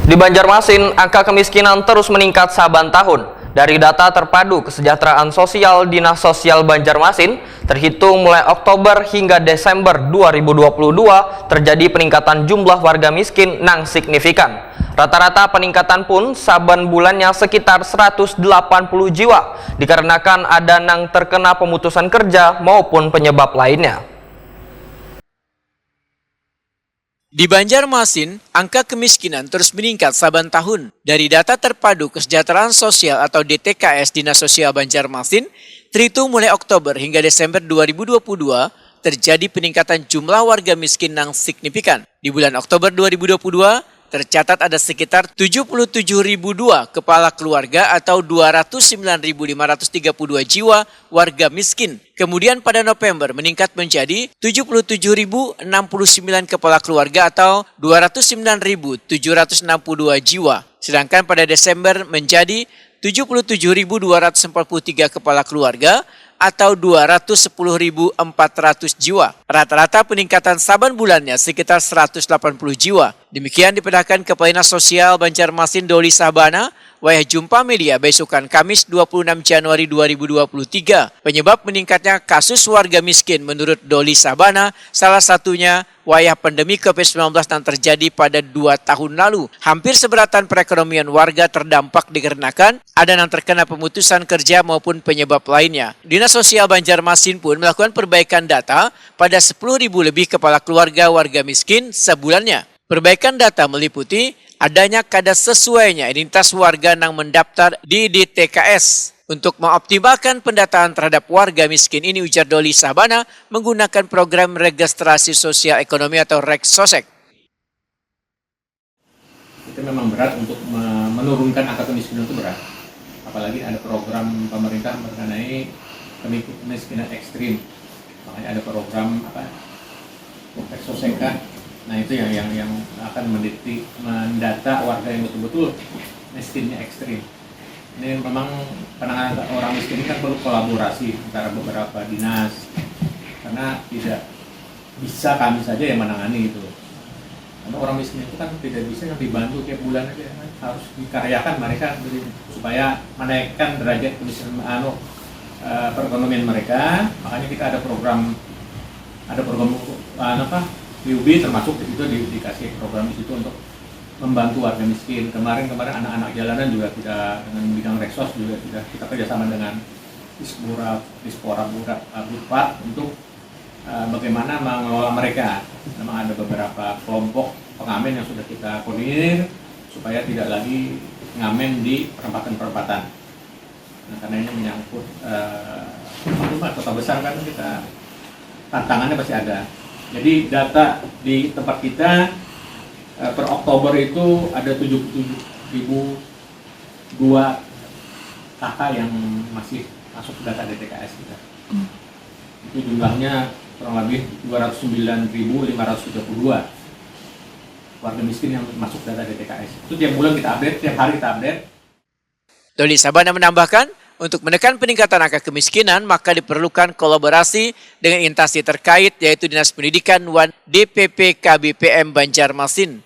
Di Banjarmasin, angka kemiskinan terus meningkat saban tahun. Dari data terpadu kesejahteraan sosial Dinas Sosial Banjarmasin, terhitung mulai Oktober hingga Desember 2022, terjadi peningkatan jumlah warga miskin nang signifikan. Rata-rata peningkatan pun saban bulannya sekitar 180 jiwa, dikarenakan ada nang terkena pemutusan kerja maupun penyebab lainnya. Di Banjarmasin, angka kemiskinan terus meningkat saban tahun. Dari data terpadu kesejahteraan sosial atau DTKS Dinas Sosial Banjarmasin, terhitung mulai Oktober hingga Desember 2022, terjadi peningkatan jumlah warga miskin yang signifikan. Di bulan Oktober 2022, tercatat ada sekitar 77.002 kepala keluarga atau 209.532 jiwa warga miskin. Kemudian pada November meningkat menjadi 77.069 kepala keluarga atau 209.762 jiwa. Sedangkan pada Desember menjadi 77.243 kepala keluarga atau 210.400 jiwa. Rata-rata peningkatan saban bulannya sekitar 180 jiwa. Demikian dipindahkan Kepala Dinas Sosial Banjarmasin Doli Sabana, wayah jumpa media besokan Kamis 26 Januari 2023. Penyebab meningkatnya kasus warga miskin menurut Doli Sabana salah satunya wayah pandemi COVID-19 yang terjadi pada 2 tahun lalu. Hampir seberatan perekonomian warga terdampak dikarenakan ada yang terkena pemutusan kerja maupun penyebab lainnya. Dinas Sosial Banjarmasin pun melakukan perbaikan data pada 10.000 lebih kepala keluarga warga miskin sebulannya. Perbaikan data meliputi adanya kadar sesuainya identitas warga yang mendaftar di DTKS. Untuk mengoptimalkan pendataan terhadap warga miskin ini, ujar Doli Sabana, menggunakan program registrasi sosial ekonomi atau REGSOSEK. Itu memang berat untuk menurunkan angka kemiskinan, itu berat. Apalagi ada program pemerintah mengenai kemiskinan ekstrim. Makanya ada program REGSOSEK. Nah itu yang akan mendata warga yang betul-betul miskinnya ekstrim. Ini memang penanganan orang miskin ini kan perlu kolaborasi antara beberapa dinas, karena tidak bisa kami saja yang menangani itu. Karena orang miskin itu kan tidak bisa yang dibantu tiap bulan aja, kan? Harus dikaryakan mereka supaya menaikkan derajat kemiskinan perekonomian mereka. Makanya kita ada program UB termasuk di situ dikasih program di situ untuk membantu warga miskin. Kemarin anak-anak jalanan juga kita dengan bidang Reksos juga kita kerjasama dengan Dispora Bupat untuk bagaimana mengelola mereka. Memang ada beberapa kelompok pengamen yang sudah kita koordinir supaya tidak lagi ngamen di perempatan-perempatan. Nah, karena ini menyangkut kota besar kan, kita tantangannya pasti ada. Jadi data di tempat kita per Oktober itu ada 77.002 KK yang masih masuk data DTKS kita. Itu jumlahnya kurang lebih 209.532 warga miskin yang masuk data DTKS. Itu tiap bulan kita update, tiap hari kita update. Doli Sabana menambahkan, untuk menekan peningkatan angka kemiskinan, maka diperlukan kolaborasi dengan instansi terkait, yaitu Dinas Pendidikan dan DPP KBPM Banjarmasin.